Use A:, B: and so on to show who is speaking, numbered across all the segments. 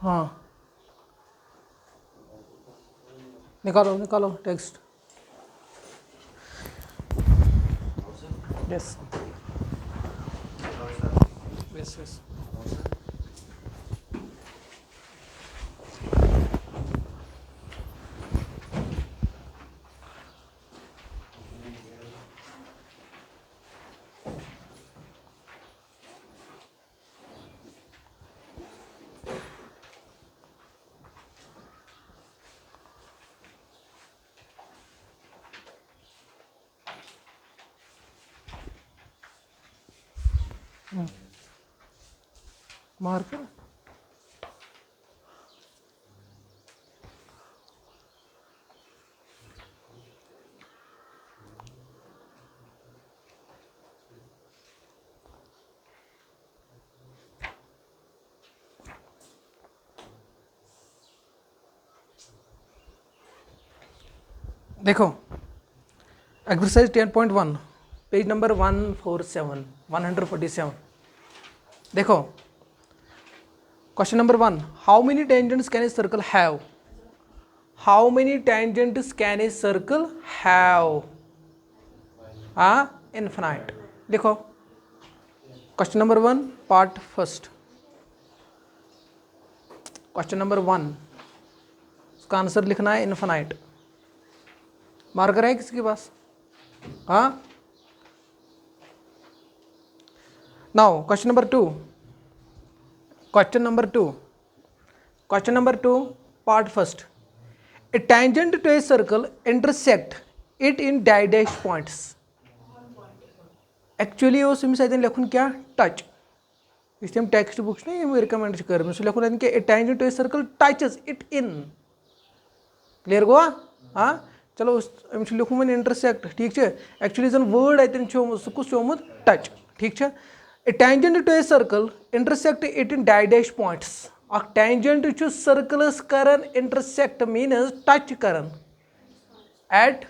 A: हाँ निकालो निकालो text. Yes yes yes marker देखो एक्सरसाइज 10.1 पेज नंबर 147 देखो question number 1 how many tangents can a circle have. How many tangents can a circle have? Infinite. देखो question number 1 part first, question number 1 उसका answer लिखना है infinite. Marker है किसके पास? हाँ now question number 2, question number 2 part first, a tangent to a circle intersect it in dash points. Actually वो सिम शायद लिखुन क्या टच, इस हम टेक्स्ट बुक्स नहीं रिकमेंड कर लिखुन a tangent to a circle touches it in. Clear गो? हाँ चलो लिखू वो इंटरसेक्ट, ठीक है। एक्चुअली जन वर्ड अतन सह कुछ टच, ठीक है। A tangent to a circle intersect it in dash points. अख टेंजेंट सर्कलस करन इंटरसेक्ट मीनस टच करन एट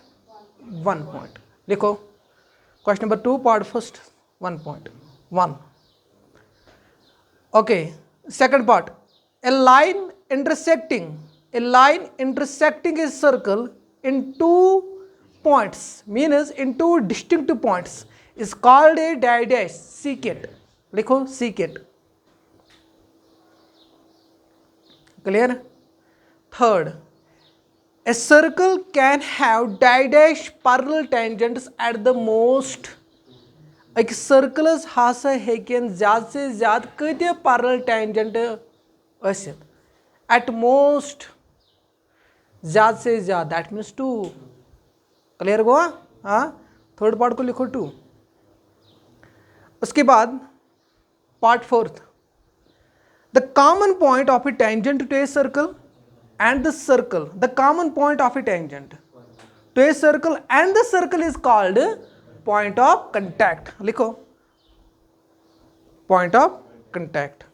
A: वन पॉइंट। लिखो question number 2 part first 1.1। Okay second part, a line intersecting a circle in two points means in two distinct points is called a dash secant। लिखो secant। Clear? Third, a circle can have dash parallel tangents at the most। एक circles हसा हेकन ज्यादा से ज्यादा कत parallel tangent Asit? At most ज्यादा से ज्यादा, दैट मीन्स 2। क्लियर हुआ? हाँ थर्ड पार्ट को लिखो 2। उसके बाद part fourth, the common point of a tangent to a circle and the circle, the common point of a tangent to a circle and the circle is called point of contact. लिखो point of contact.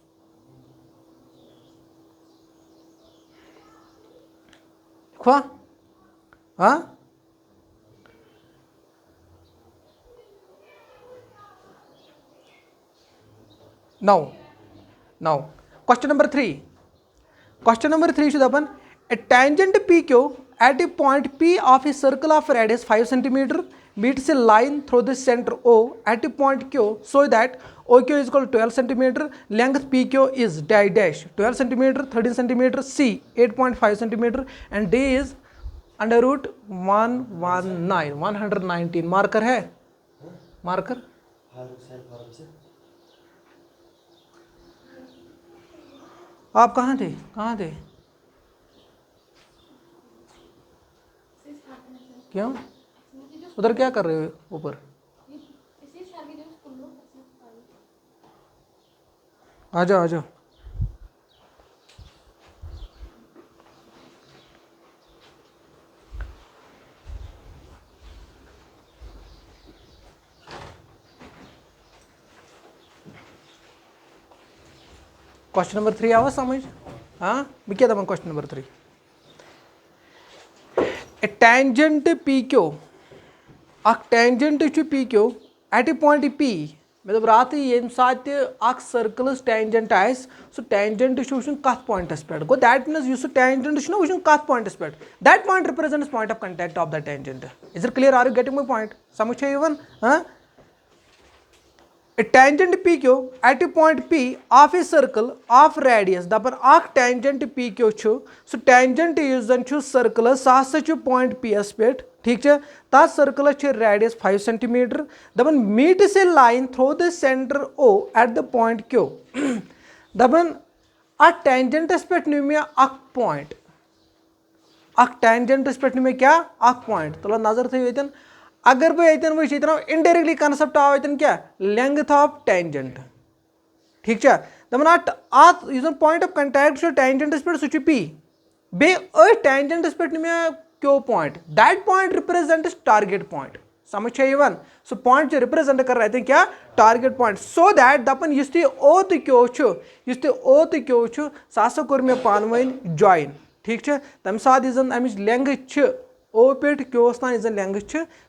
A: हाँ now question number 3 should happen, a tangent PQ at a point P of a circle of radius 5 cm meets a line through the center O at a point Q so that OQ is equal to 12 cm, length PQ is dash 12 cm, 13 cm, C 8.5 cm and D is under root 119 marker है? Marker आप कहाँ थे? क्यों उधर क्या कर रहे हो ऊपर? आ जाओ क्वेश्चन नंबर 3 आवा समझ? हाँ मैं क्या दबा क्वेश्चन नंबर 3, ए टेंजेंट PQ, अख टेंजेंट PQ एट ए पॉइंट P मे दोप रात ये सात सर्कल टेंजेंट आस सो टेंजेंट वो कत पॉइंटस पे गो दैट मीन्स टेंजेंट वो कत पॉइंटस पे that point represents point of contact of the tangent is it clear are you getting my point समझ यवन A tangent PQ at a point P of a circle of radius दपन अख tangent PQ छु सो tangent is zan छु circle सा छु point P s पे ठीक है तथ circle छु radius 5 cm दपन meets a line through the center O at the point Q दपन a tangent पे नु मे अख point अख tangent पे नु मे क्या अख point तो नजर थी यतन अगर बह ये वो इनडायरेक्टली कंसेप्ट आव ये क्या लेंथ ऑफ टेंजेंट ठीक है दपान पॉइंट ऑफ कंटैक्ट टेंजेंटस पे सह पी बे टेंजेंटस पे मे क्यो point that point represents target point समझ यवन सो पॉइंट रिप्रेजेंट कर रहे क्या टारगेट पॉइंट सो दैट दपन इस ओ तो क्यो ओ तो क्यो सह कोर मे पान वन जॉइन ठीक है तम सात अमिच लेंथ ओ पे क्योस तान इज लेंथ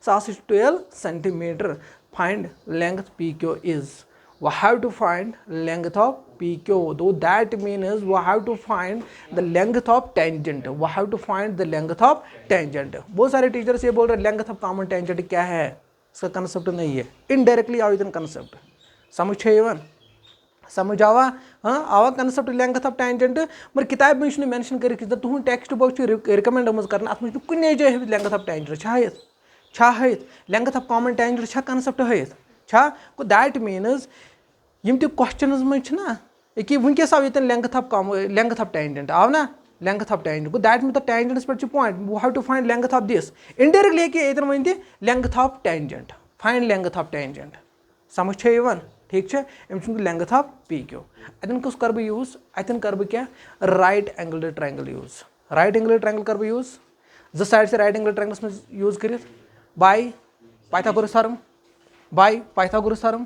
A: सह 12 cm find length P Q is we have to find length of PQ though that means we have to find the length of tangent we have to find the length of tangent बहुत सारे teachers ये बोल रहे length of common tangent क्या है इसका concept नहीं है इनडायरेक्टली आवेदन कंसेप्ट समझ यवन समझ आवा हाँ आवा कंसेप्ट लेंथ ऑफ टेंजेंट मगर किताब में मेंशन कर तुम टेक्स्ट बुक रिकमेंड कर अत मे कुन जाए लेंथ ऑफ टेंजेंट हत length of common tangent concept हत गो दैट मीन्स यम त क्वेश्चन मना कि वनकस आव ये लेंथ ऑफ टेंजेंट आव ना लेंथ ऑफ टेंजेंट गो दैट मीन द टेंजेंट्स पे point we have to find length of this indirectly ये वन दी length of tangent find length of tangent समझ यवन ठीक है अम लेंथ ऑफ पी क्यू अतन कस कर यूज अतन कर क्या right angle triangle use right angle triangle कर यूज जो साइड से राइट एंगल ट्रायंगल्स में यूज कर by Pythagoras theorem bye Pythagoras theorem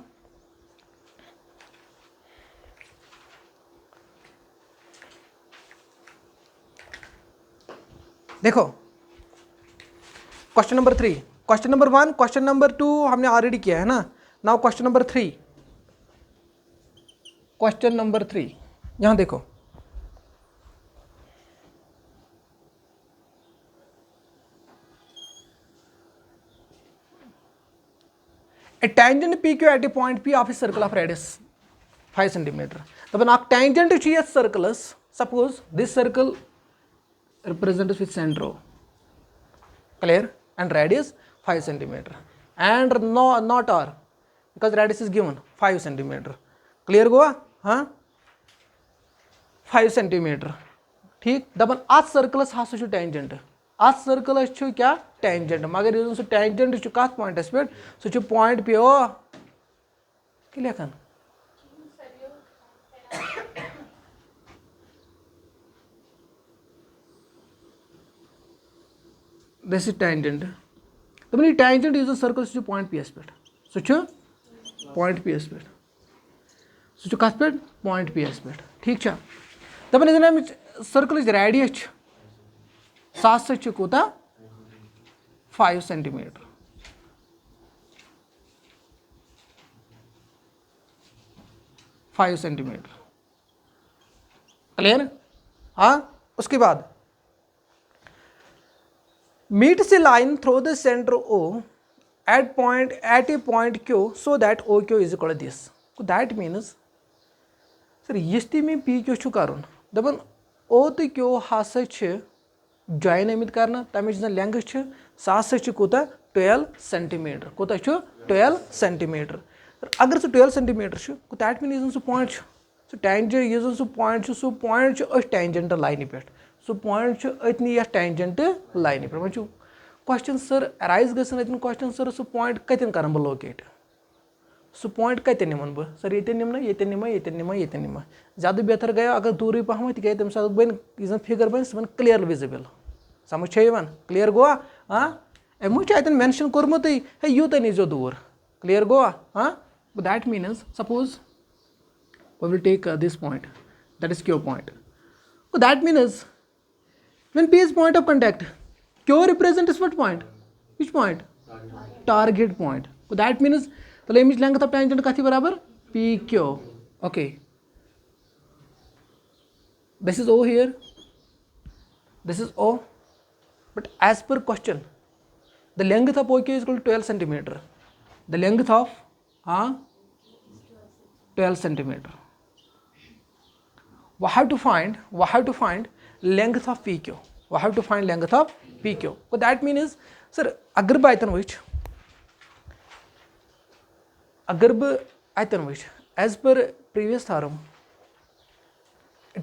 A: देखो question number 3 question number 1 question number 2 हमने ऑलरेडी किया है ना now question number 3 question number 3 यहां देखो a tangent PQ at a point P of a circle of radius 5 cm दपन अख tangent छु यथ circles suppose this circle represents with center clear and radius 5 cm and not r because radius is given 5 cm clear Goa हाँ 5 cm ठीक दपन अत circles हसा छु tangent अत circles छु क्या टेंजेंट मगर ये सो टेंजेंट छु कत पॉइंटस पे सो छु पॉइंट पे ओ कि लेखन this is tangent दपन ये tangent is circle so point P S पे सो छु पॉइंट पी एस पे सो कत पे पॉइंट पी एस पे ठीक है दपन इस सर्कल रेडियस सह कूत 5 cm 5 cm क्लियर हाँ उसके बाद meets a line through the center O at a point Q so that OQ is equal to this. So that means sir इस में पी क्यों छु करुन दपन ओ तो क्यों हसा जॉइन आमित कर तमिच लेंथ सह कूत 12 cm कूत 12 cm अगर सह 12 cm दैट मीन सह पॉइंट सह टेंजेंट सह पॉइंट टेंजेंट लाइन पे सह पॉइंट अतनी ये टेंजेंट लाइन पे वो question sir arise gun question sir सह पॉइंट कतन कर बह लोकेट सह पॉइंट कतन निमन बह सर ये निम ज़्यादा बेहतर गया अगर दूर पहम तक तम सात बन फिगर बन सह बन क्लियर विजिबल समझ यवन क्लियर गोवा हाँ अमो अतन मेंशन कोर्मुत है यूत नीजो दूर क्लियर गोवा हाँ that means suppose we will take this point that is Q point that means when P is point of contact Q represents what point which point target point so that means तो अमिच length of tangent कथी बराबर P Q. Okay, this is O here, this is O, but as per question the length of OQ is equal to 12 centimeter. The length of 12 centimeter. We have to find length of PQ. We have to find length of PQ. So that means sir agar bh as per previous theorem,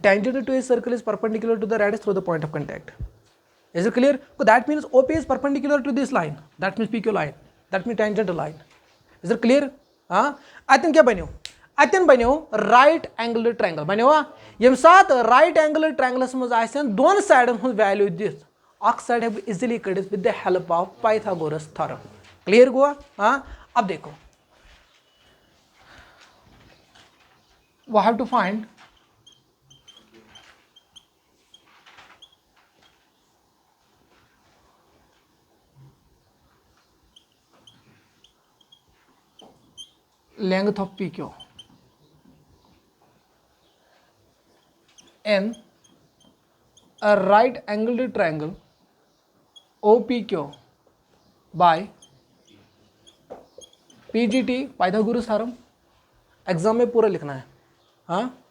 A: tangent to a circle is perpendicular to the radius through the point of contact. Is it clear? So that means OP is perpendicular to this line. That means PQ line. That means tangent line. Is it clear? Aten क्या बन्यो? Aten बन्यो right angled triangle. बन्यो यम साथ right angled triangles में आयसन दोन साइडन हुन value this. अक side है easily कड़िस with the help of Pythagoras theorem. Clear हुआ? अब देखो. We have to find length of PQ in a right angled triangle OPQ by PGT Pythagoras theorem. Exam में पूरा लिखना है.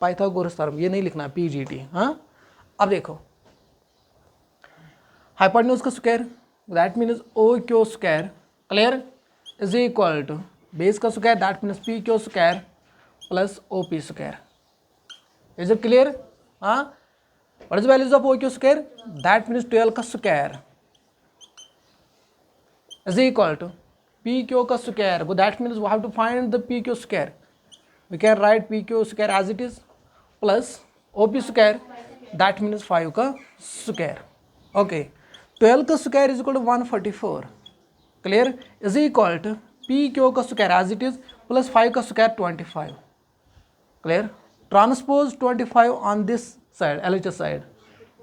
A: पाइथागोरस थ्योरम ये नहीं लिखना है PGT. अब देखो हाइपोटेन्यूज का square that means OQ square clear is equal to base का square that means PQ square plus OP square. Is it clear? What is values of OQ square that means 12 का square is equal to PQ का square. That means we have to find the PQ square. We can write PQ square as it is plus OP square that means 5 का square. Okay, 12 का square is equal to 144. Clear? Is equal to PQ का square as it is plus 5 का square 25. Clear? Transpose 25 on this side LHS side.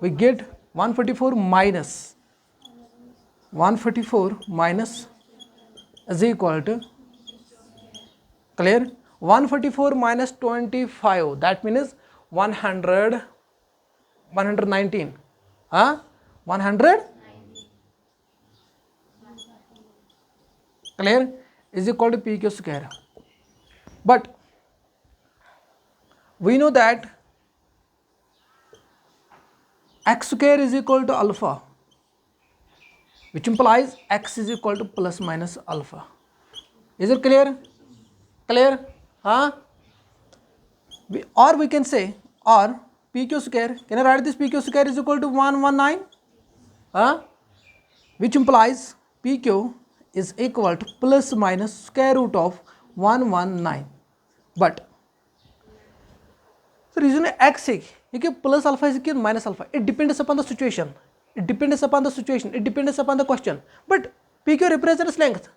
A: We get 144 minus is equal to clear 144 minus 25 that means 100 119 100 clear is equal to PQ square. But we know that x square is equal to alpha, which implies x is equal to plus minus alpha. Is it clear? Clear? Or we can say or PQ square, can I write this PQ square is equal to 119 which implies PQ is equal to plus minus square root of 119. But the reason x is plus alpha is minus alpha, it depends upon the situation, it depends upon the situation, it depends upon the question. But PQ represents length,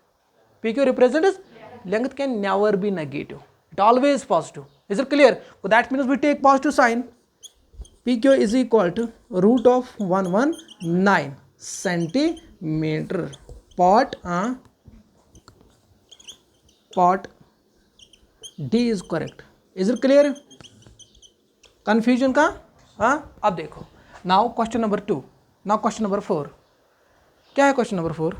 A: PQ represents length can never be negative, it always positive. Is it clear? So that means we take positive sign. PQ is equal to root of 119 centimeter. Part D is correct. Is it clear? Confusion का? अब देखो. Now question number 2. Now question number 4. क्या है question number 4?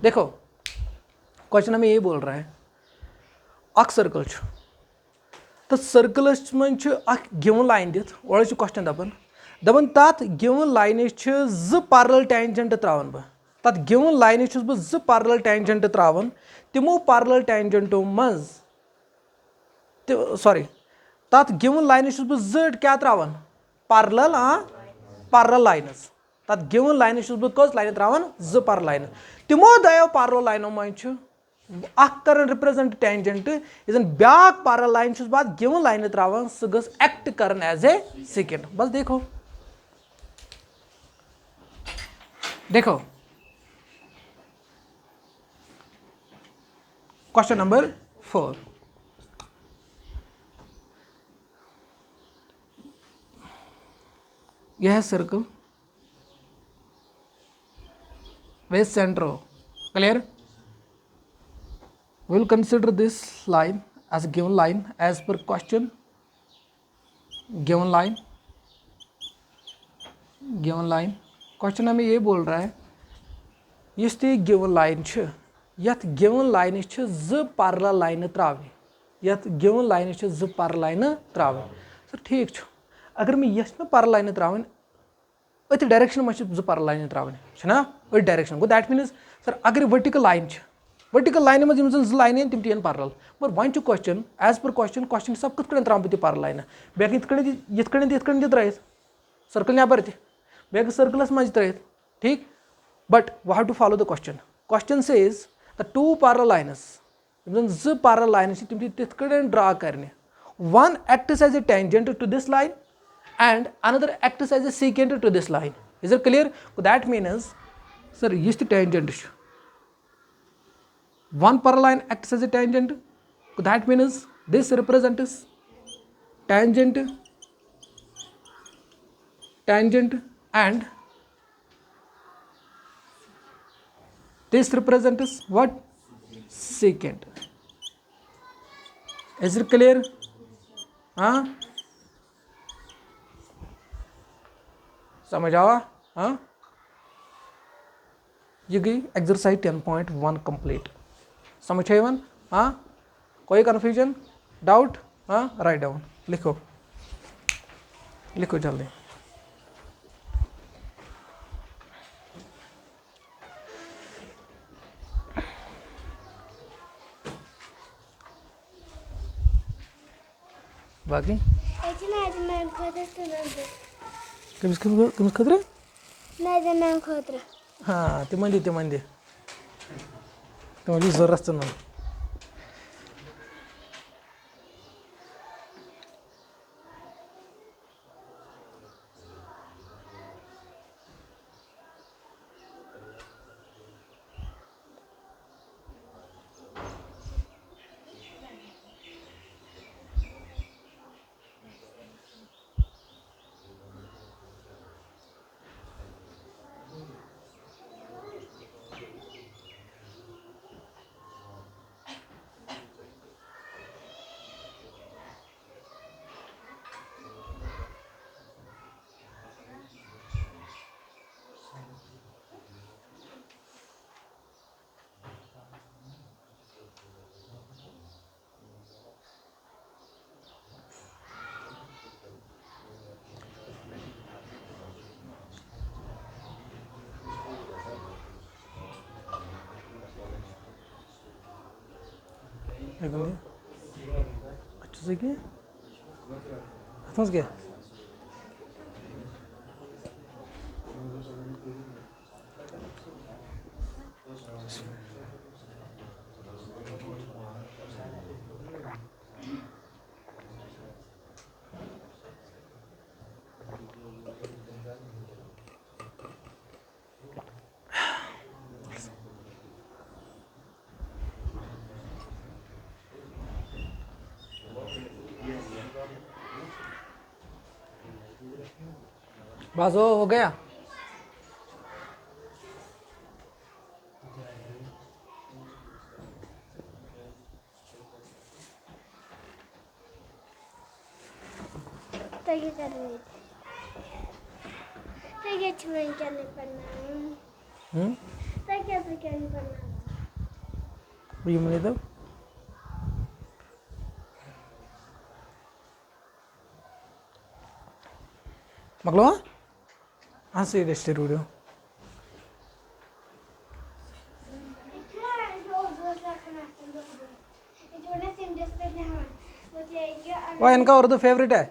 A: देखो question हमें ये बोल रहा है अक सर्कल तो सर्कलस मन गिवन लाइन दिथ और क्वेश्चन दपन तथ गिवन लाइन ज पैरेलल टेंजेंट त्रावन बह तथ गिवन लाइन बह ज पैरेलल टेंजेंट त्रावन तिमो पैरेलल टेंजेंटो मज सॉरी तथ गिवन लाइन बह ज क्या त्रावन पैरेलल लाइन्स तथ गिवन लाइन बह कस लाइन त्रावन ज पैरेलल लाइन तिमो दयो पैरेलल लाइनो मन कर represent tangent इजन back parallel line बाद गिवन लाइन त्रावन सह गस एक्ट कर एज ए सेकेंड. बस देखो क्वेश्चन नंबर 4. यह है circle, where center, clear? We will consider this line as a given line as per question, given line question हमें ये बोल रहा है इस गिवन लाइन यथ गिवन लाइन ज पैरेलल लाइन त्रावे, यथ गिवन लाइन ज पैरेलल लाइन त्रावे। सर ठीक अगर मैं यह पैरेलल लाइन त्रावन अथ डायरेक्शन में ज पैरेलल लाइन त्रावन ना अथ डायरेक्शन गो दैट मीन्स सर अगर वर्टिकल लाइन में ज लाइन तम टीन पैरेलल मगर वन क्वेश्चन एज पर क्वेश्चन सब कत त्रा बह पैरेलल लाइन बे ये त्रत सर्कल नबर बे सर्कलस मज त्रत ठीक but we have to follow the question says the two parallel lines ज पैरेलल लाइन्स तम तिथ ड्रा करने one acts as a tangent to this line and another acts as a secant to this line. Is it clear? So that means sir is the tangent, one parallel line acts as a tangent, so that means this represents tangent and this represents what? Secant. Is it clear? समझ आवा? हाँ, ये गई exercise 10.1 complete. समझ है one? हाँ, कोई confusion doubt? हाँ, राइट डाउन लिखो जल्दी। बाकी कमिस खतरे हाँ तिमंदी जोर वस्तुना अच्छे से किया फंस गया बस हो गया।
B: तो क्या कर रही थी? तो क्या छुपन क्या नहीं पढ़ना? तो क्या नहीं पढ़ना?
A: ये मैंने तो मगलो हाँ से रेस्ट रूडियो वो इनका और तो फेवरेट है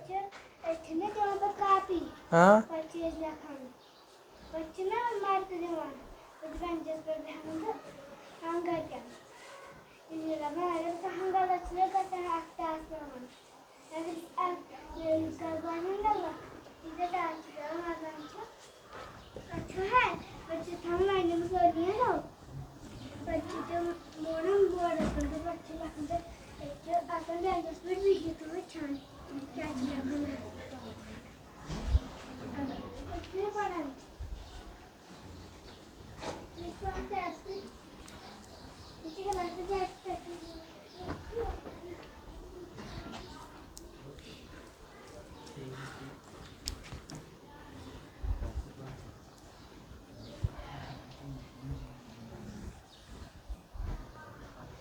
A: हाँ
B: अच्छा है बच्चे थम लाइन में सो रही है ना बच्चे तो मोरम बोर्ड अपन तो बच्चे लगते एक अपन ने दस मिनट भी तो छान क्या किया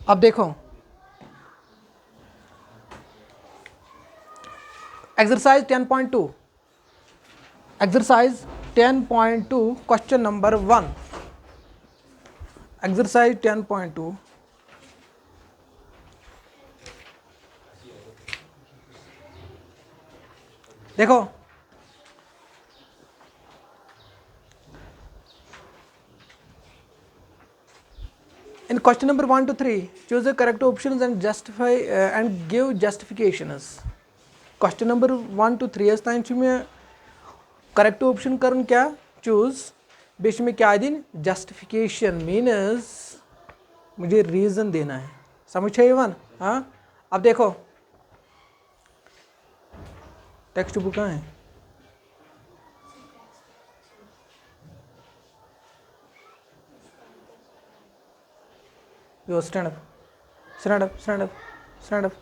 A: अब देखो exercise 10.2 exercise 10.2 question number 1 exercise 10.2 देखो in question number 1 to 3 choose the correct options and justify and give justifications question number 1 to 3 ताइन छु मे correct option करन क्या choose बेश में क्या दिन justification means मुझे reason देना है समझ है इवन हाँ अब देखो टेक्स्ट बुक कहाँ है Yo, stand up. Stand up. Stand up. Stand up.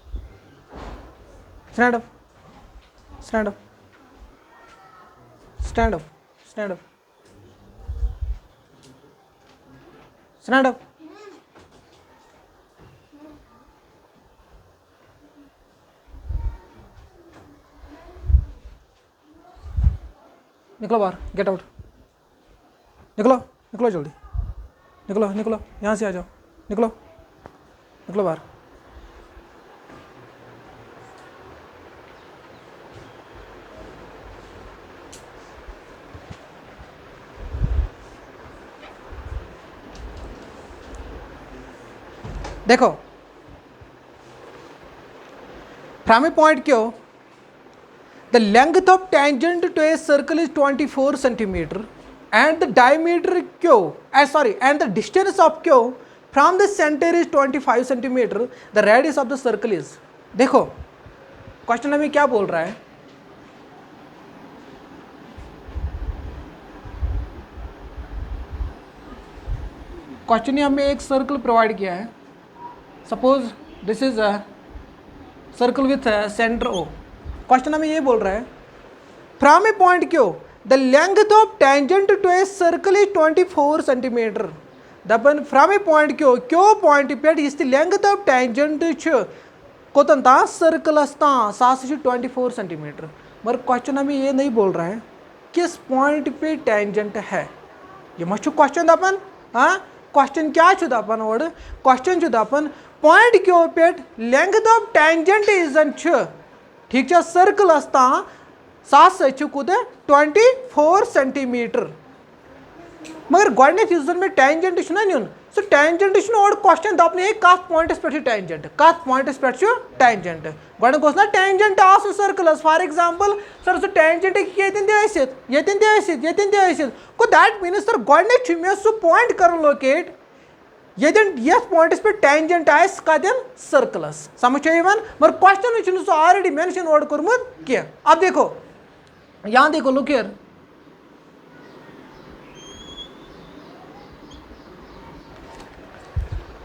A: Stand up. Stand up. Stand up. Stand up. Stand up. निकलो बाहर. Get out. निकलो. निकलो जल्दी. निकलो. निकलो. यहाँ से आ जाओ. निकलो निकलो बाहर देखो from a point Q the length of tangent to a circle is 24 centimetre and the diameter q and the distance of q from the center is 25 centimeter the radius of the circle is देखो question हमें क्या बोल रहा है question ने हमें एक circle provide किया है suppose this is a circle with centre O question हमें ये बोल रहा है from a point Q the length of tangent to a circle is 24 centimeter दपन from a point q point पे इस length of tangent कोतन ता सर्कल अस्ता सास 24 centimetre मगर क्वेश्चन हमें ये नहीं बोल रहा है किस पॉइंट पे टेंजेंट है ये मत क्वेश्चन दपन हाँ क्वेश्चन क्या छु दपन और क्वेश्चन छु दपन पॉइंट क्यू पे लेंथ ऑफ टेंजेंट इजन ठीक है सर्कल अस्ता सास कुत 24 सेंटीमीटर मगर गोडनेथ यूजन में टेंजेंट ना नुन सो टेंजेंट और क्वेश्चन दपने कत पॉइंटस पे टेंजेंट कत पॉइंटस पे टेंजेंट गोड गोस ना टेंजेंट आसन सर्कलस फॉर एग्जांपल सर सो टेंजेंट यतिन को दैट मीन्स सर गोडनेथ मे सो पॉइंट कर लोकेट यथ पॉइंटस पे टेंजेंट आस कतन सर्कलस समझ मगर क्वेश्चन सो ऑलरेडी मेंशन और कोर्मुत क्या अब देखो यहाँ देखो लुक हियर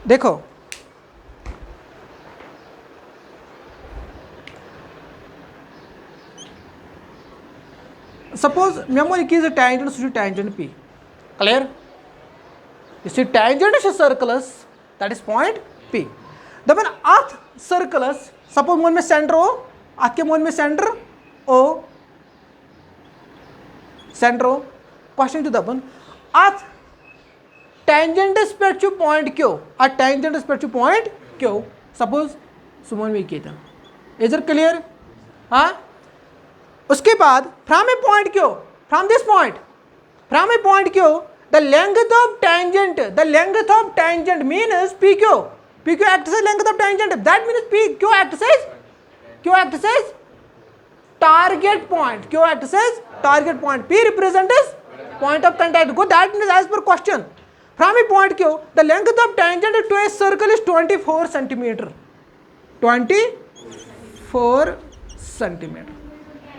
A: देखो सपोज मेमोरी की इज टेंजेंट सु टेंजेंट पी क्लियर इस टेंजेंट सर्कलस दैट इज पॉइंट पी दपन अथ सर्कलस सपोज मोन में सेंटर ओ अथ के मोन में centre O centre O question two दपन अथ टेंजेंटस पे पॉइंट क्यू अथ टेंजेंटस पे पॉइंट क्यू सपोज सुमन में किया इज इट क्लियर हाँ उसके बाद from a point Q from this point Q the length of tangent means pq acts as length of tangent that means pq acts as target point p represents point of contact go that means as per question from a point q the length of tangent to a circle is 24 centimeter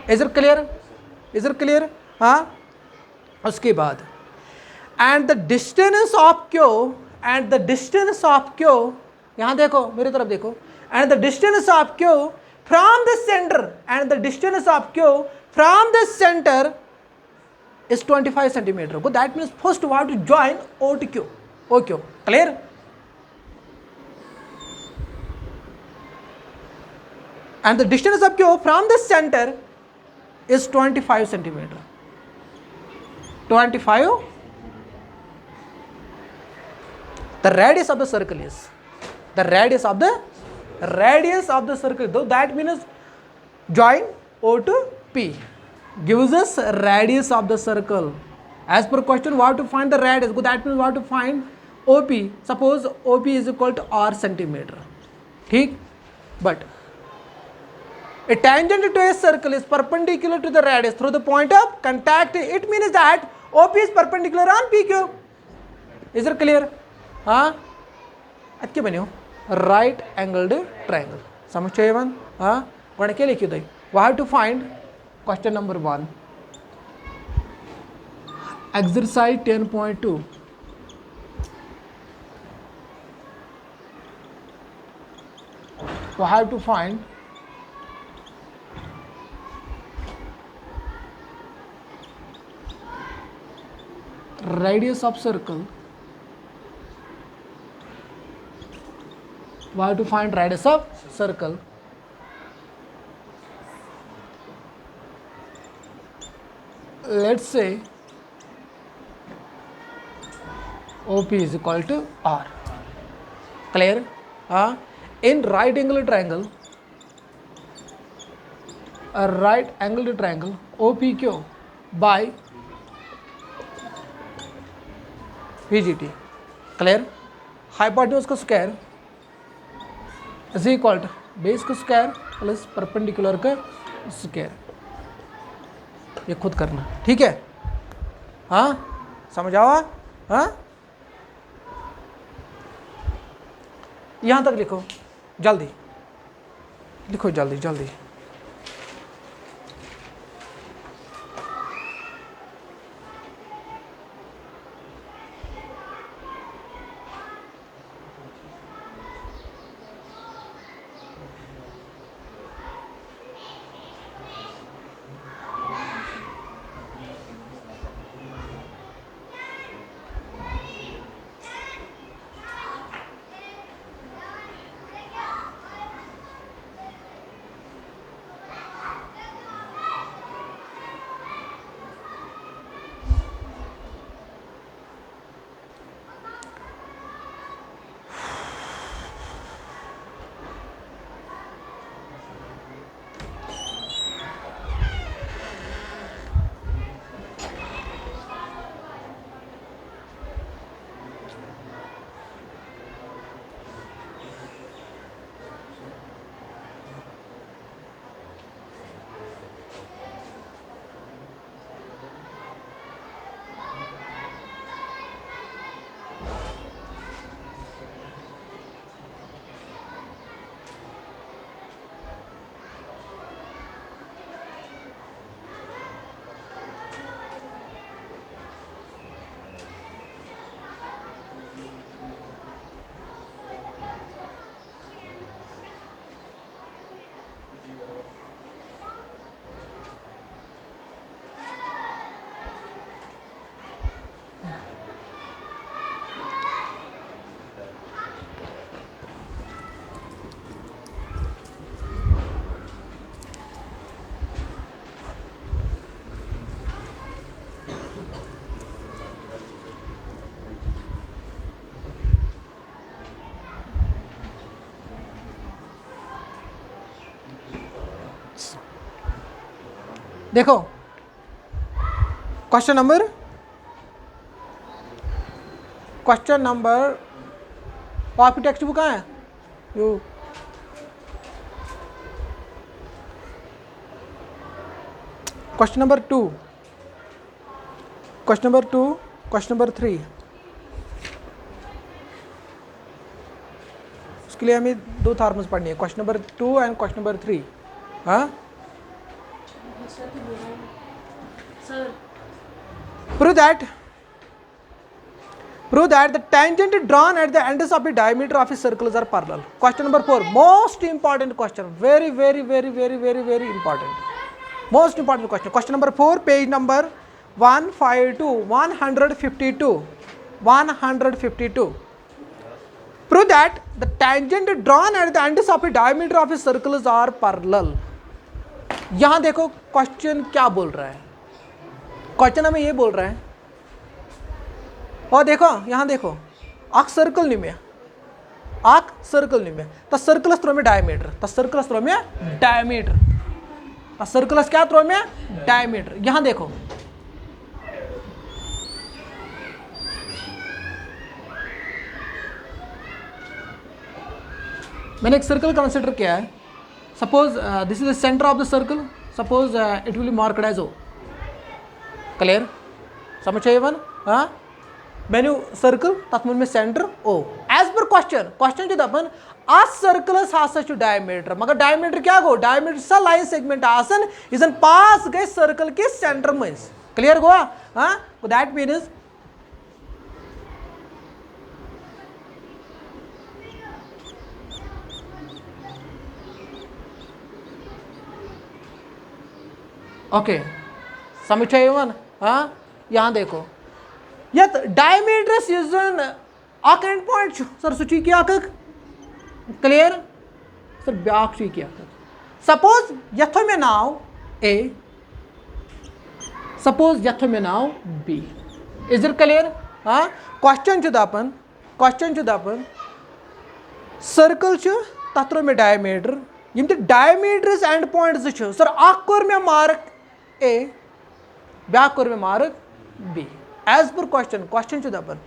A: is it clear हाँ उसके बाद and the distance of Q, and the distance of Q, यहां देखो मेरी तरफ देखो, and the distance of Q from the centre, and the distance of Q from the centre is 25 centimeter. So that means first we have to join O to Q. OQ. Clear? And the distance of Q from the center is 25 centimeter. 25. The radius of the circle is, the radius of the circle. So that means join O to P gives us radius of the circle. As per question, we have to find the radius. That means we have to find OP. Suppose OP is equal to R centimeter. ठीक? But a tangent to a circle is perpendicular to the radius through the point of contact. It means that OP is perpendicular on PQ. Is it clear? हाँ? अच्छे बने हो? Right angled triangle. समझ चाहिए बन? हाँ? पढ़ के लिखिए दे. We have to find question number 1. Exercise 10.2. We have to find radius of circle. We have to find radius of circle. Let's say OP is equal to R. Clear? In right angle triangle, a right angled triangle OPQ by VGT. Clear? Hypotenuse का square is equal to base का square plus perpendicular का square. ये खुद करना, ठीक है? हाँ, समझ आओ? हाँ, यहाँ तक लिखो, जल्दी लिखो, जल्दी जल्दी. देखो क्वेश्चन नंबर आपकी टेक्स्ट बुक कहाँ है? यो क्वेश्चन नंबर 2, क्वेश्चन नंबर 3. उसके लिए हमें 2 थॉर्म्स पढ़नी है, question number 2 and question number 3. हाँ, prove that Prove that the tangent drawn at the ends of the diameter of a circle are parallel. Question number 4, most important question, very important. Most important question. Question number 4, page number 152. Prove that the tangent drawn at the ends of a diameter of a circle are parallel. यहाँ देखो question क्या बोल रहा है. Question हमें ये बोल रहा है, और देखो यहाँ देखो आक सर्कल निम्या त सर्कलस त्रो में डायमीटर त सर्कलस क्या त्रो में डायमीटर. यहाँ देखो मैंने एक सर्कल कंसिडर किया है. Suppose this is the centre of the circle. Suppose it will be marked as O. Clear समझ चाहिए वन. हाँ मेन्यू सर्कल तथ में सेंटर ओ. एज पर क्वेश्चन जो दपन आ सर्कलस हासा डायमीटर, मगर डायमीटर क्या गो, डायमीटर सा लाइन सेगमेंट आसन इजन पास गए सर्कल के सेंटर में. क्लियर गोवा. हाँ दैट मीन्स ओके समझ चाहिए वन. हाँ यहाँ देखो यत डायमीटरस इजन अक एंड पॉइंट सर सु क्या क्लियर सर ब्या क्या. सपोज यथो मे नाव ए, सपोज यथो मे नाव बी. Is it clear. हाँ क्वेश्चन दपन सर्कल तत्रो मे डायमीटर यम डायमीटरस एंड पॉइंट सर अख कोर मे मार्क ए ब्या कोर मे मार्क बी. एज पर क्वेश्चन दपन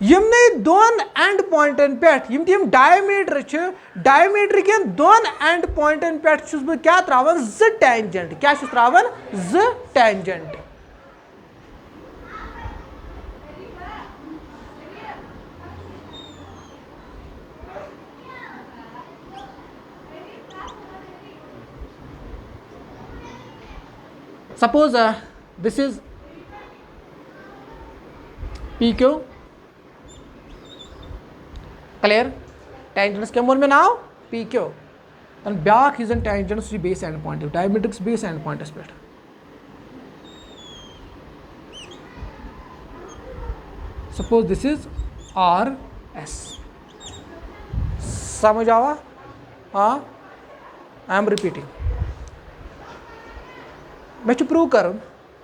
A: यमने दोन एंड पॉइंटन पे यम डायमीटर के दोन एंड पॉइंटन पे बह क्या त्रावन ज टेंजेंट. क्या त्रावन ज tangent. Suppose this is PQ. Clear tangents क्या मोल में नाव PQ. तन ब्याक is tangents base end point diameters base end point पे. Suppose this is RS. समझ आवा. हाँ आई एम रिपीटिंग. मैं प्रूव कर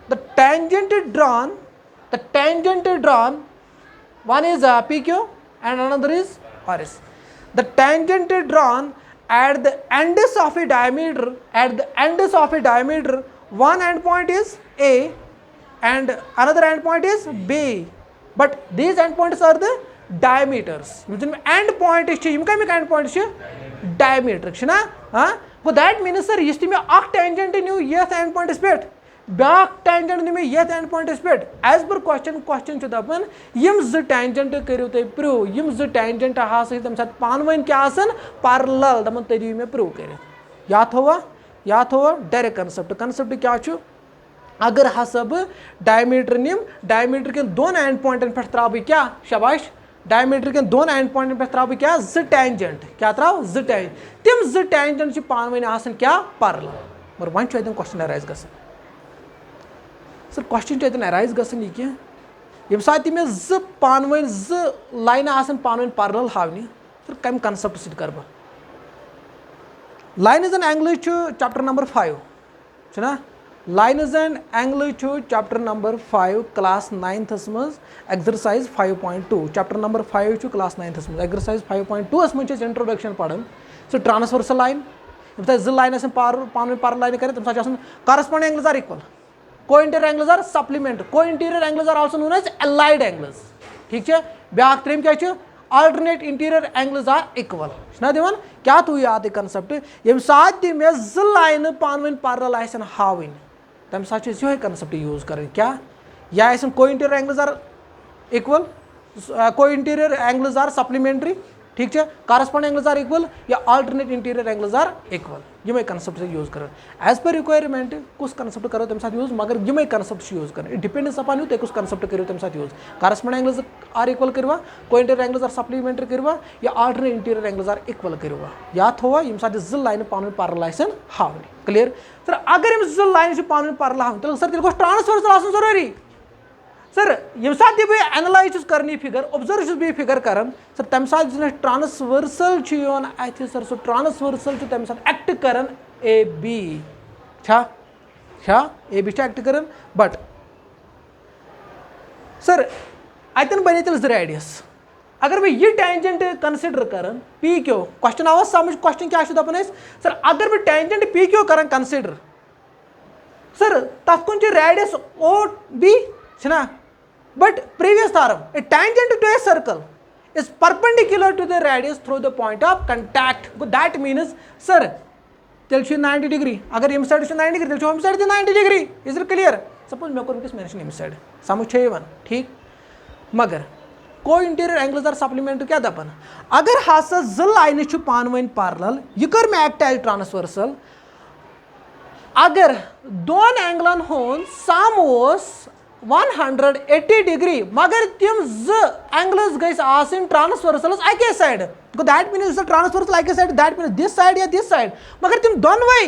A: the tangent drawn one is PQ and another is RS. The tangent drawn at the ends of a diameter, one end point is A and another end point is B, but these end points are the diameters. End point is end point is diameter. So that means sir इस में अक tangent न्यू यथ end point is पेट ब्याक tangent में ये end point पे. एज पर क्वेश्चन दपन यम ज टेंजेंट करू तुम प्रूव. यम ज टेंजेंट हासा तम साथ पान वन क्या पैरेलल दपन तरियो मे प्रूव कर. या थोवा डायरेक्ट कंसेप्ट क्या अगर हसा बह डायमीटर निम डायमीटर के दोन एंड पॉइंटन पे त्रा बह क्या शाबाश डायमीटर के दोन एंड पॉइंटन पे त्रा बह क्या ज टेंजेंट. क्या त्राव ज टेंजेंट. तम ज टेंजेंट पान वन आसन क्या पैरेलल. मगर वन क्वेश्चन अराइज गसन. सर क्वेश्चन अराइज गसन यह क्या यम सात मे ज पान वन ज लाइन आसन पान वन पैरेलल हावनी. सर कम कंसेप्ट सत कर बह. Line is an angle chapter number 5 छना. लाइन is an angle chapter number 5 class 9th मज exercise 5.2. Chapter number 5 class 9th मज एक्सरसाइज 5.2 मज इंट्रोडक्शन पढ़न. सो ट्रांसवर्सल लाइन यम ज लाइन पान वन पैरेलल लाइन कर तम साथ corresponding angles are equal. Co-interior angles are supplementary. Co-interior angles are also known as allied angles. ठीक है. ब्याक त्रेम क्या alternate interior angles are equal. ना दिवन क्या तू याद कंसेप्ट यम साथ मे ज लाइन पान वन पैरेलल आसन हावन तम साथ यो कंसेप्ट यूज कर. क्या या co-interior angles are equal, co-interior angles are supplementary. ठीक है. कॉरेस्पॉन्डिंग एंगल्स आर इक्वल या alternate interior angles are equal. यमे कंसेप्ट यूज कर. एज पर रिक्वायरमेंट कुछ कंसेप्ट करो तम साथ यूज, मगर यमे कंसेप्ट यूज कर. इट डिपेंड्स अपॉन यू ते कुछ कंसेप्ट करो तम साथ use. Corresponding angles are equal करवा co interior angles are supplementary करवा या alternate interior angles are equal करवा याद थवा यम साथ ज लाइन पान पैरेलल आसन हावनी क्लियर सर अगर यम ज लाइन पान पैरेलल हावन तेल सर तेल गो ट्रांसवर्सल आसन जरूरी सर यम साथ बह एनालाइज कर फिगर ऑब्जर्व बह फिगर कर सर तम साथ ट्रांसवर्सल अत सर सो ट्रांसवर्सल तम साथ एक्ट कर ए बी छा ए बी एक्ट कर बट सर अतन बने तेल रेडियस अगर मैं यह टेंजेंट कंसिडर कर पी क्यू क्वेश्चन आवा समझ क्वेश्चन क्या दपान सर अगर मैं टेंजेंट पी क्यू कर कंसिडर सर तथ कुन रेडियस ओ बी छना but previous theorem a tangent to a circle is perpendicular to the radius through the point of contact. That means sir tel 90 degree agar m side 90 degree tel home side 90 degree is it clear suppose मैं करूँ किस mention m side समझ one ठीक मगर को interior angles are supplementary क्या दपन अगर हासा ज लाइन पान वन पैरेलल यह कर मैं एक्ट एज ट्रांसवर्सल अगर दोन एंगलन होन सम ओस 180 डिग्री मगर तम एंगल्स गई ट्रांसवर्सल अके साइड दैट मीन्स ट्रांसवर्सल अके side that means this side या दिस साइड मगर तम दोनवे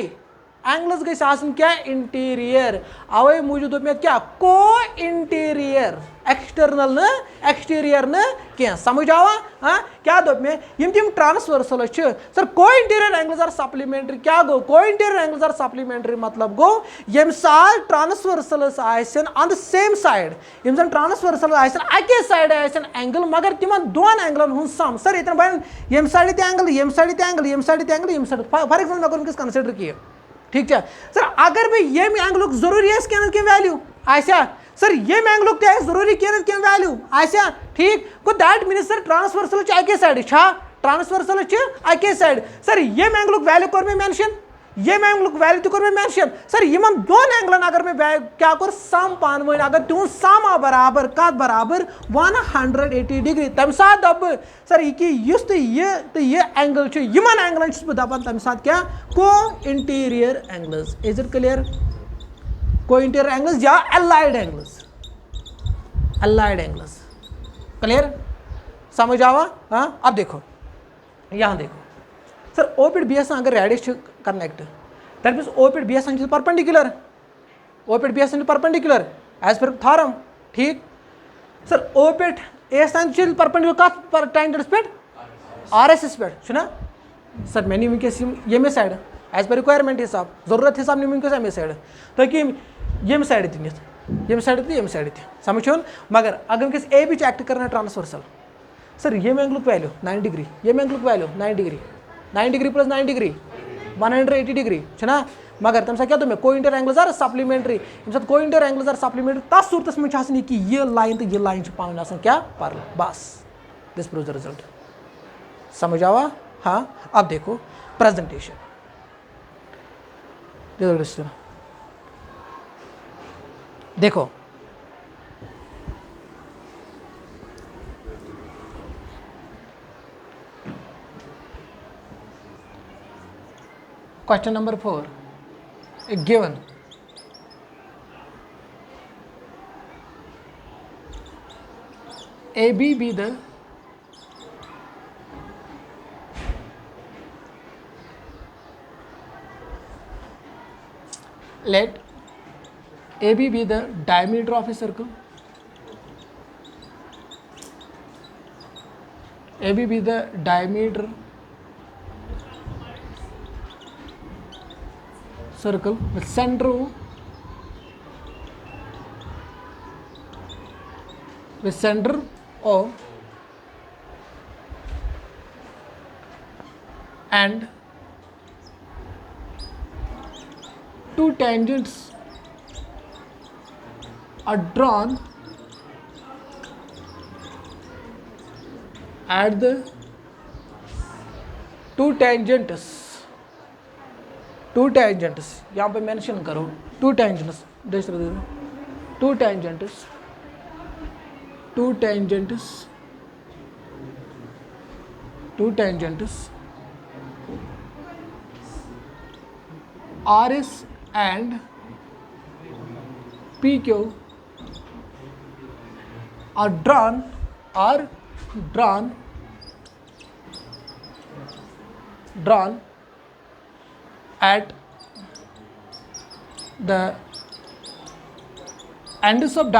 A: एंगल्स गई क्या इंटीरियर अवे मूजूब दोप क्या को इंटीरियर एक्सटर्नल न एक्सटीरियर न क्या समझ आवा हाँ क्या दोप यम तम ट्रांसवर्सल सर को इंटीरियर एंगल्स आर सप्लीमेंट्री क्या गो को इंटीरियर एंगल्स आर सप्लीमेंट्री मतलब गो यम साथ transversal on the same side यम जन ट्रांसवर्सल अके साइड एंगल मगर तिम दोन एंगलन हूँ सम सर ये बन यम साइड एंगल यम साइड एंगल यम साइड एंगल यम साइड फॉर एग्जाम्पल मैं करूँ कंसिडर किए ठीक है सर अगर मैं ये एंगल जरूरी है क्या वैल्यू आसा सर ये एंगल क्या जरूरी क्या वैल्यू आसा ठीक गो दैट मीन्स सर ट्रांसवर्सल अके साइड ट्रांसवर्सल अके साइड सर ये एंगल वैल्यू कर मैं मेंशन ये एंगल वैल्यू तो कर मैं मेंशन सर इन दोन एंगलन अगर मैं क्या कर सम पान वन अगर तुम सम बराबर कत बराबर 180 डिग्री तम साथ दप सर यह तो ये एंगल इन एंगलन दपान तम साथ क्या को interior angles is it clear को इंटीरियर एंगल्स या अलाइड एंगल्स क्लियर समझ आवा हाँ अब देखो यहाँ देखो सर ओ पिट बी एस अगर radius connect that means O पिट बी एस परपेंडिकुलर ओ पिट बी एस परपेंडिकुलर एज पर थॉरम ठीक सर ओ पिट एस परपेंडिकुलर कत टेंजेंट्स पे आर एस एस पे सर मैं निम्स ये साइड एज पर रिक्वायरमेंट हिसाब जरूरत हिसाब निम्स अमे साइड ताकि यम साइड यम साइड समझ मगर अगर वस ए बी एक्ट करना ट्रांसवर्सल सर ये एंगल वैल्यू 9 डिग्री ये angle value 9 degree 9 degree plus 9 degree 180 degree छना मगर तम क्या तो co interior angles are supplementary यम co interior angles are supplementary तथ सूरत में कि ये लाइन तो ये लाइन पान क्या पैरेलल बस दिस प्रूव्स द रिजल्ट समझ आवा हाँ अब देखो प्रेजेंटेशन देखो question number 4 given AB be the let AB be the diameter of a circle AB be the diameter circle with center O and two tangents are drawn at the two tangents यहाँ पे mention करो two tangents RS and PQ are drawn are drawn at the ends of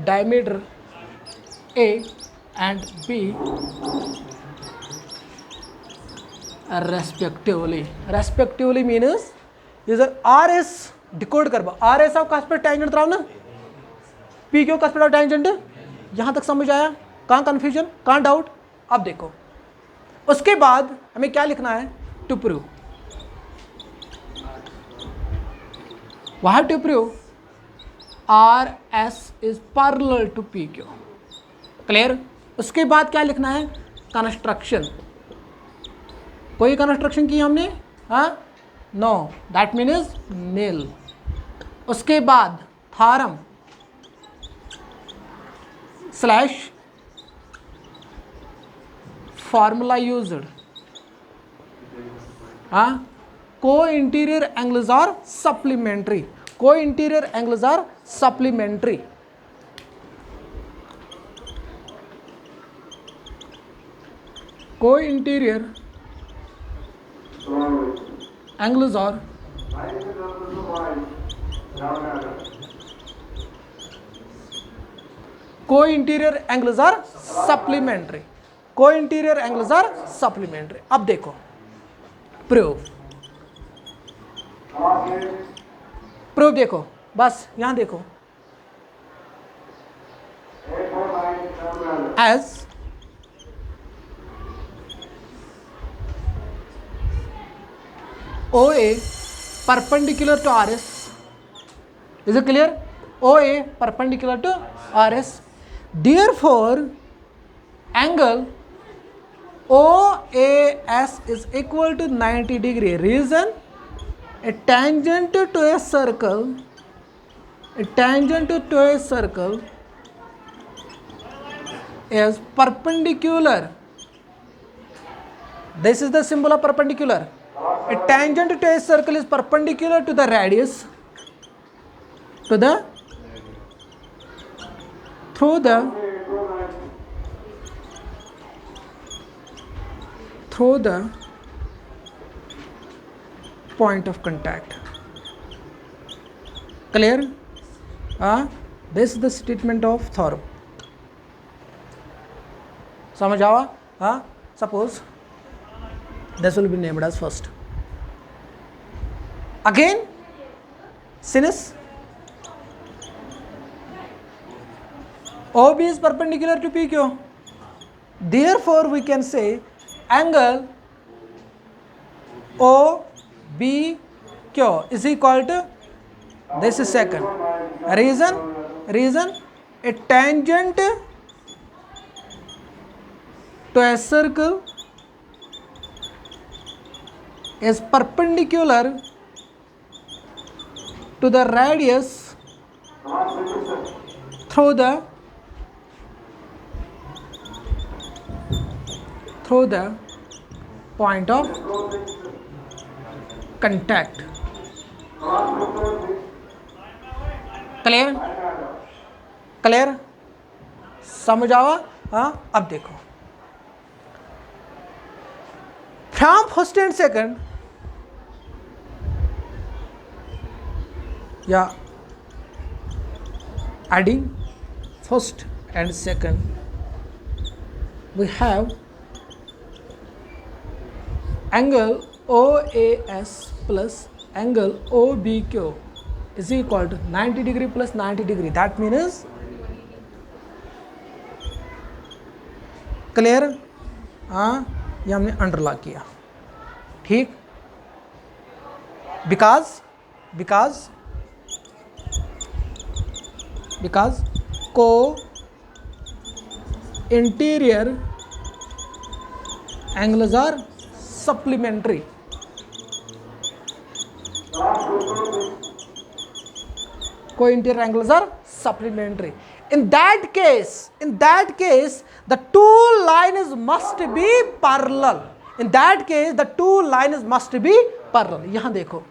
A: diameter A and B respectively means जर RS decode कर RS of कास्पेट tangent Rao ना P क्यों कास्पेट of tangent यहाँ तक समझ आया? कहाँ कन्फ्यूजन, कहाँ डाउट? अब देखो उसके बाद हमें क्या लिखना है? To prove, to prove RS is parallel to PQ। Clear? उसके बाद क्या लिखना है? कंस्ट्रक्शन। कोई कंस्ट्रक्शन की हमने? हाँ, नो, दैट मीन्स नील। उसके बाद थ्योरम / फॉर्मूला यूज्ड। हाँ, को इंटीरियर एंगल्स आर सप्लीमेंट्री, को इंटीरियर एंगल्स आर सप्लीमेंट्री। को interior angles are co-interior angles are supplementary, co-interior angles are supplementary। अब देखो प्रूफ, प्रूफ देखो, बस यहां देखो। as OA perpendicular to RS, is it clear? OA perpendicular to RS, therefore angle OAS is equal to 90 degree. Reason? A tangent to a circle, is perpendicular. This is the symbol of perpendicular. A tangent to a circle is perpendicular to the radius, through the point of contact. Clear? This is the statement of theorem. समझ आवा? Suppose this will be named as first. Again, sinus OB is perpendicular to PQ, therefore we can say angle OBQ is equal to, this is second. Reason? A tangent to a circle is perpendicular to the radius through the point of contact. Clear? समझ आवा? अब देखो from first and second या adding first and second, we have angle OAS plus angle OBQ is equal to 90 degree plus 90 degree. That means clear? ये हमने underline किया, ठीक? Because co interior angles are supplementary. Co-interior angles are supplementary. In that case, the two lines must be parallel. In that case, the two lines must be parallel. यहाँ देखो,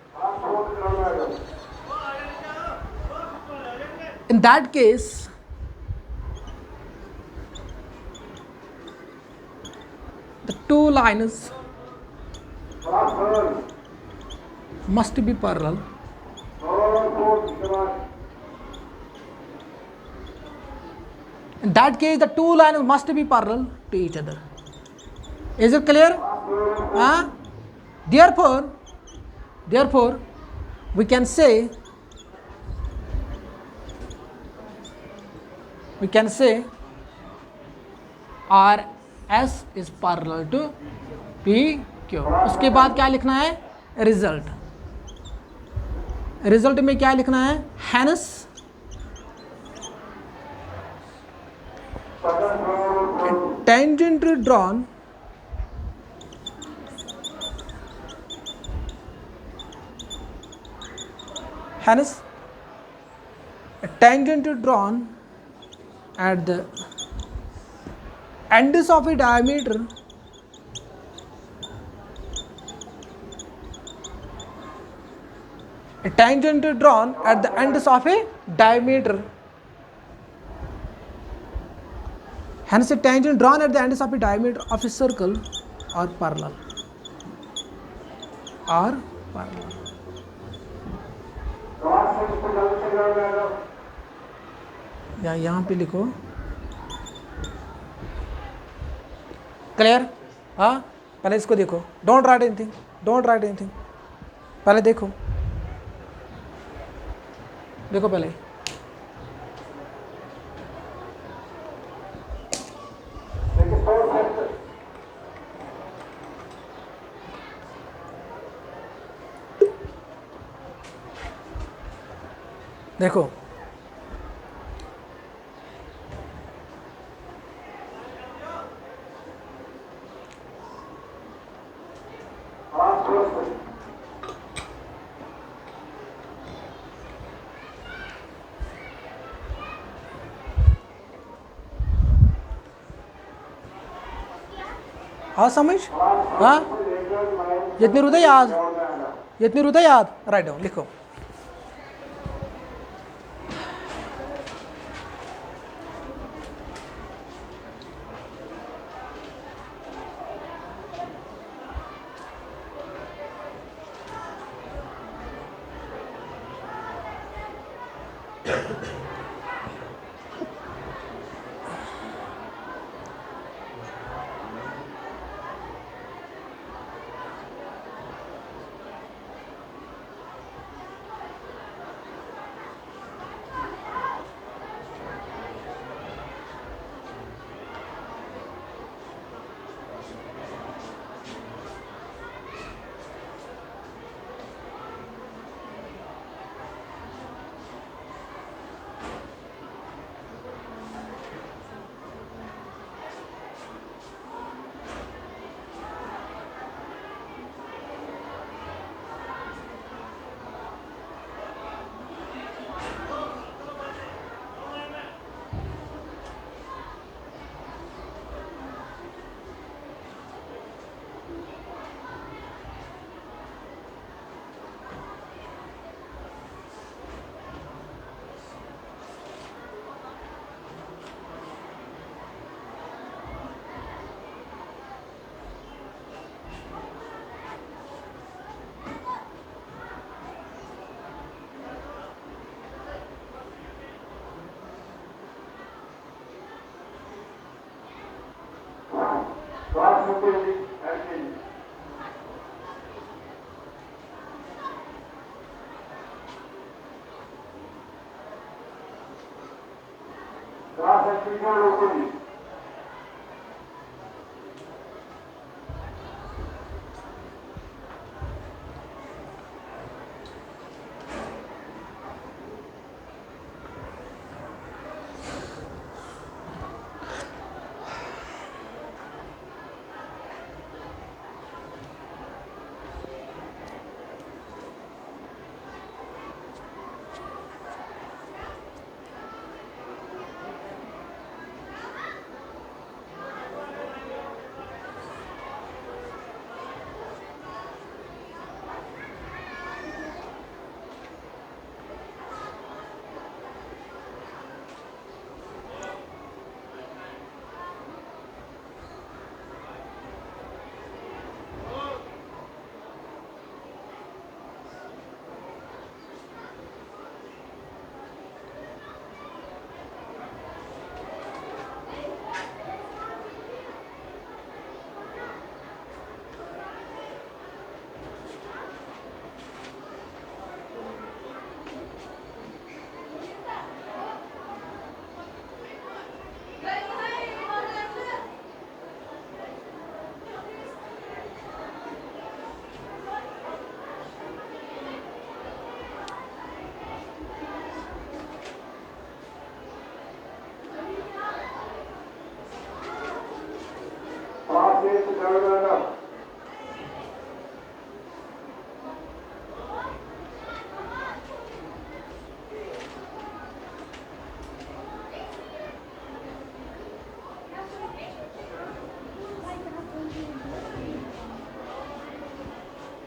A: In that case, the two lines must be parallel. In that case, the two lines must be parallel to each other. Is it clear? Therefore, we can say RS is parallel to PQ. उसके बाद क्या लिखना है? Result में क्या लिखना है? Hence tangent drawn at the ends of a diameter hence a tangent drawn at the ends of a diameter of a circle are parallel. या यहाँ पे लिखो. क्लियर? हाँ, पहले इसको देखो. Don't write anything. पहले देखो पहले. देखो हाँ समझ. हाँ जितनी रुदा याद राइट डाउन लिखो.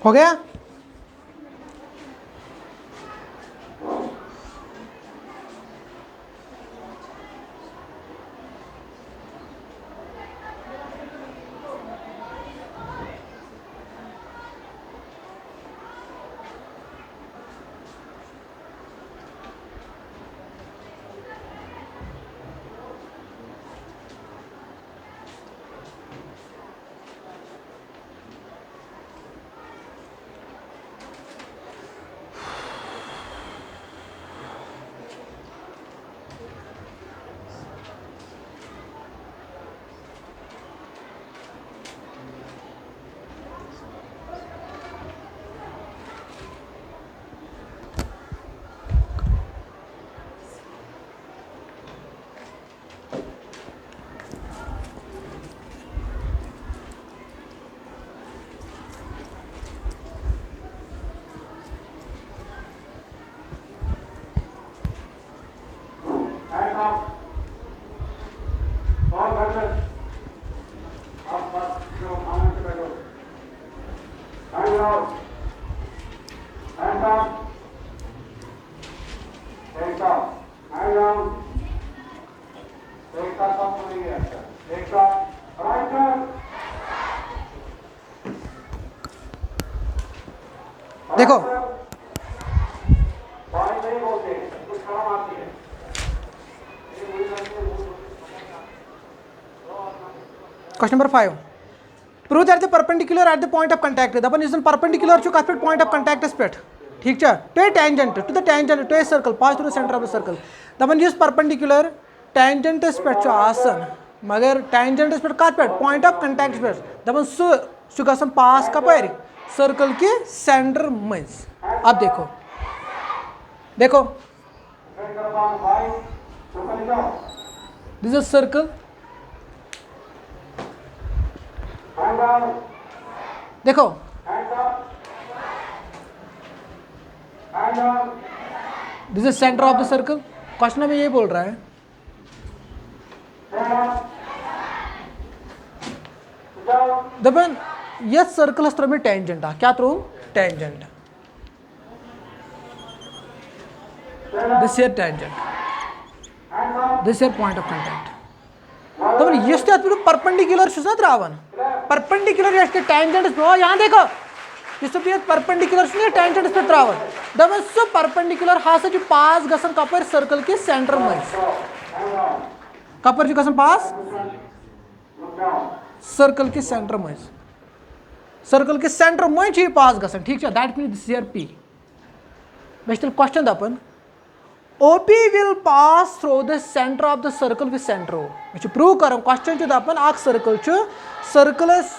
A: हो गया? देखो question number 5 prove that the perpendicular at the point of contact दपन इस परपेंडिकुलर छु कत पे पॉइंट ऑफ कांटेक्टस पे ठीक छ to a tangent to the tangent to a circle pass through the centre of the circle दपन इस परपेंडिकुलर टेंजेंटस पे छु आसन मगर टेंजेंटस पे कत पे पॉइंट ऑफ कांटेक्ट पे दपन सु गसन पास कपर सर्कल के सेंटर मज अब देखो देखो दिस इज सर्कल देखो this is centre of the circle question में ये बोल रहा है दपन ये सर्कल थ्रो में टेंजेंट क्या through tangent this here tangent this here point of contact दपन यस पे परपेंडिकुलर ना त्रावन परपेंडिकुलर ये टेंजेंट यहाँ देखो इस परपेंडिकुलर टेंजेंट पे त्रावन दपन सो परपेंडिकुलर हसा पास गसन कपर सर्कल के सेंटर मज कपर गसन पास सर्कल के सेंटर मज सर्कल के सेंटर मज पास गसन ठीक है that mean this here P best question दपन OP will pass through the center of the circle with center O मे प्रूव कर क्वेश्चन दपन circle circles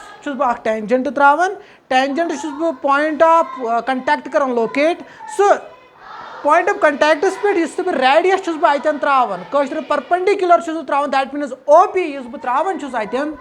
A: tangent drawn tangent point of contact कर locate so point of contacts पे radius अतन drawn कशर perpendicular drawn that means OP बह त्रावन अतन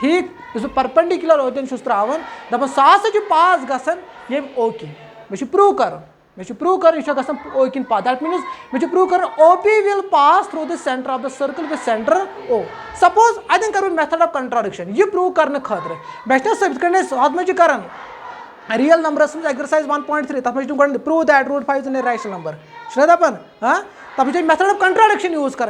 A: ठीक इस परपेंडिकुलर ओतन त्रावन दपन सह पास गसन ये O किन मे प्रूव कर प्रूव कर यह ओ किन पास दैट मीन्स मे प्रूव कर OP will pass through the centre of the circle with centre O suppose अतन कर मेथड ऑफ कंट्राडिक्शन यह प्रूव करने खतर बेस्ट सब कर रियल नंबरस एक्सरसाइज 1.3 तथ prove that root 5 is a rational number दपान हाँ तब मेथड ऑफ कंट्राडिक्शन यूज कर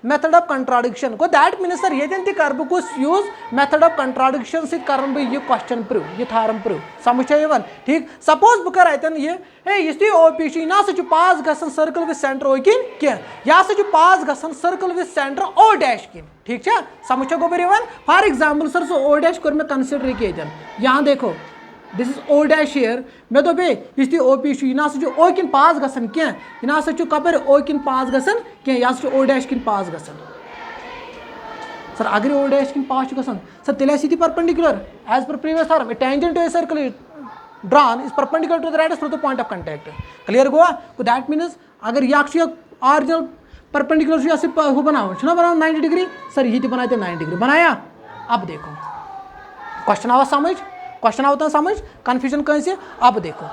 A: method of contradiction go that means sir ये कर बस यूज मेथड ऑफ कंट्राडिक्शन सह बह क्वेश्चन प्रूव यह थारम प्रूव समझ यवन ठीक सपोज बह कर अतन यह OP यह ना पास गसन सर्कल विद सेंटर O किन यह पास गसन circle with centre O dash किन ठीक है समझ गोबर यवन for example sir so O dash कर मे कंसिडर ये यहाँ देखो this is O dash here मे दोपे इस OP यह ना O किन पास गसन क्या यह ना कपर O किन पास गसन क्या यह O डैश किन पास गसन सर अगर O डैश किन पास गसन सर तेल परपेंडिकुलर एज पर previous theorem tangent to a circle drawn is perpendicular to the radius through the point of contact clear Goa तो दैट मीन्स अगर यह ऑरिजिनल परपेंडिकुलर वो बनाओ 90 डिग्री सर ये बनाए थे 90 डिग्री बनाया अब देखो क्वेश्चन आवा समझ कंफ्यूजन कहीं से अब देखो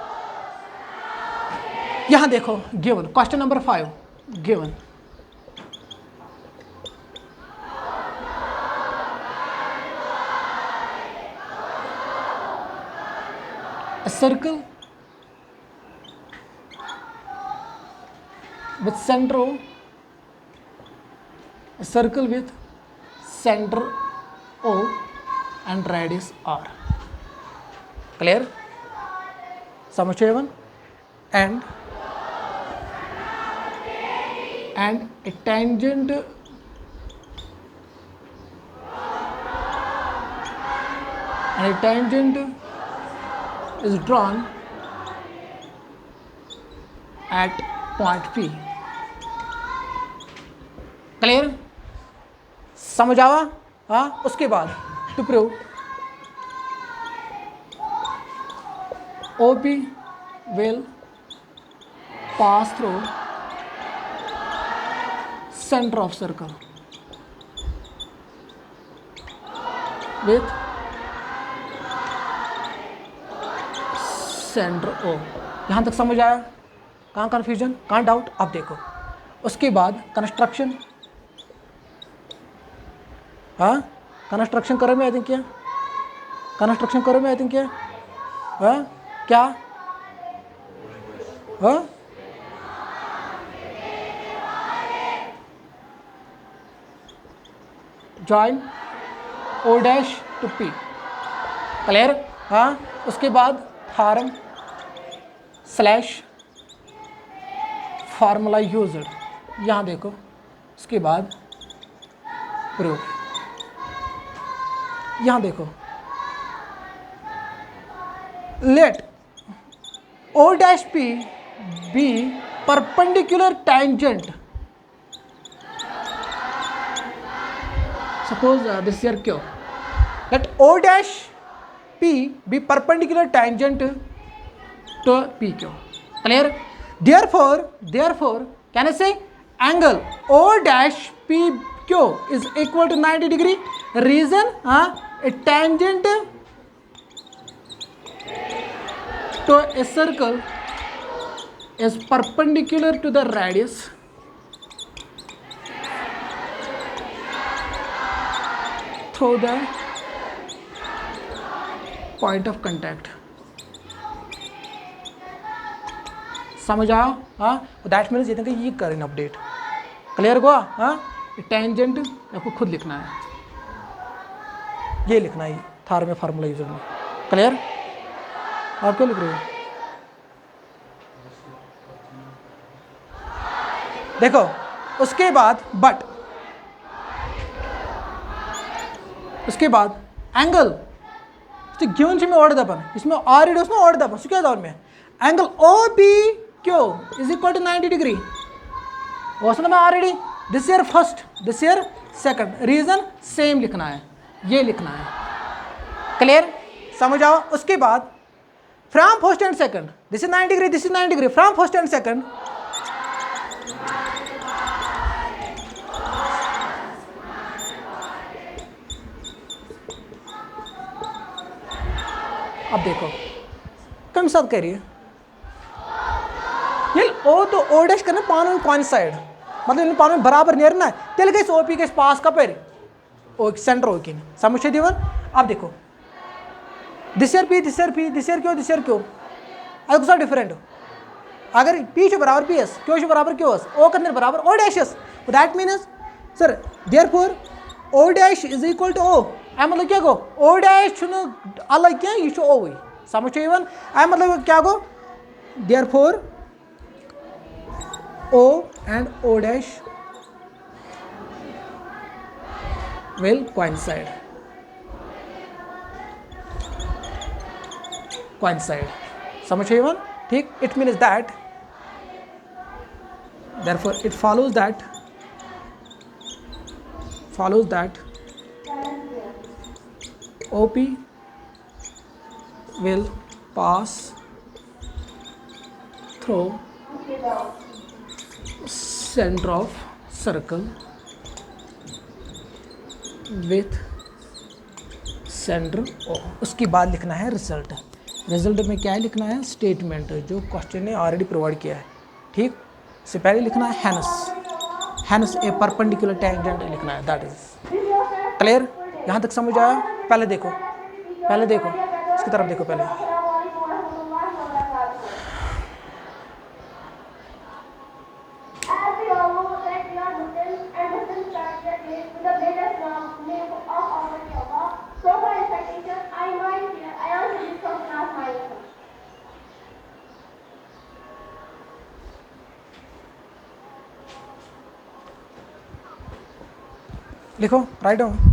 A: यहाँ देखो given question number 5 given circle with center O, a circle with center O and radius R. Clear? समझो एवन and a tangent is drawn at point P. Clear? समझ आवा? हाँ, उसके बाद to prove OP will pass through center of circle with center O. यहाँ तक समझ आया? कहाँ कन्फ्यूजन, कहाँ डाउट? अब देखो उसके बाद कंस्ट्रक्शन, हाँ कंस्ट्रक्शन करो में आई थिंक क्या, कंस्ट्रक्शन करो में आई थिंक क्या, हाँ क्या, हाँ join O dash to P. Clear? हाँ, उसके बाद थ्योरम स्लैश फार्मूला यूज्ड, यहाँ देखो उसके बाद प्रूफ, यहाँ देखो let O dash P be perpendicular tangent. Suppose this here Q. Let O dash P be perpendicular tangent to PQ. Clear? Therefore, can I say angle O dash PQ is equal to 90 degree? Reason? A tangent to a circle is perpendicular to the radius through the point of contact. समझ आओ? हाँ, that means ये करें update. Clear हुआ? हाँ, tangent आपको खुद लिखना है, ये लिखना है थार में फार्मूला यूजर में. क्लियर? आप क्या लिख रहे हो? देखो उसके बाद बट, उसके बाद एंगल घेऊन में ओढ़ दपन, इसमें ऑलरेडी उसमें ओढ़ दपन क्या दौर में angle OPQ is equal to 90 degree. उसमें मैं already this year first, this year second, reason same लिखना है, ये लिखना है. क्लियर? समझ आओ? उसके बाद from first and second, this is 90 degree, this is 90 degree, from first and second अब देखो कम साथ करिए ये O तो O डैश करना पान कौन साइड, मतलब इन पान बराबर नहीं ना, तेल गई OP के पास का पेर ओ सेंटर हो कि समझे दीवन. अब देखो this year P, this year P, this year क्यों, दिस ईयर क्यों, अगर सब डिफरेंट अगर P जो बराबर PS, क्यों जो बराबर QS, O करने बराबर O dashes, that means sir therefore O dash is equal to O. मतलब क्या गो O डैश अलग क्या ये O हुई. समझो इवन मतलब क्या go therefore O and O dash will coincide. समझो इवन ठीक. It means that therefore it follows that OP will pass through center of circle with center O. उसके बाद लिखना है रिजल्ट. रिजल्ट में क्या है लिखना है, स्टेटमेंट जो क्वेश्चन ने ऑलरेडी प्रोवाइड किया है. ठीक, इससे पहले लिखना है हैनस ए परपेंडिकुलर टेंजेंट लिखना है. That is clear. यहाँ तक समझ आया? पहले देखो इसकी तरफ देखो. पहले लिखो, राइट डाउन।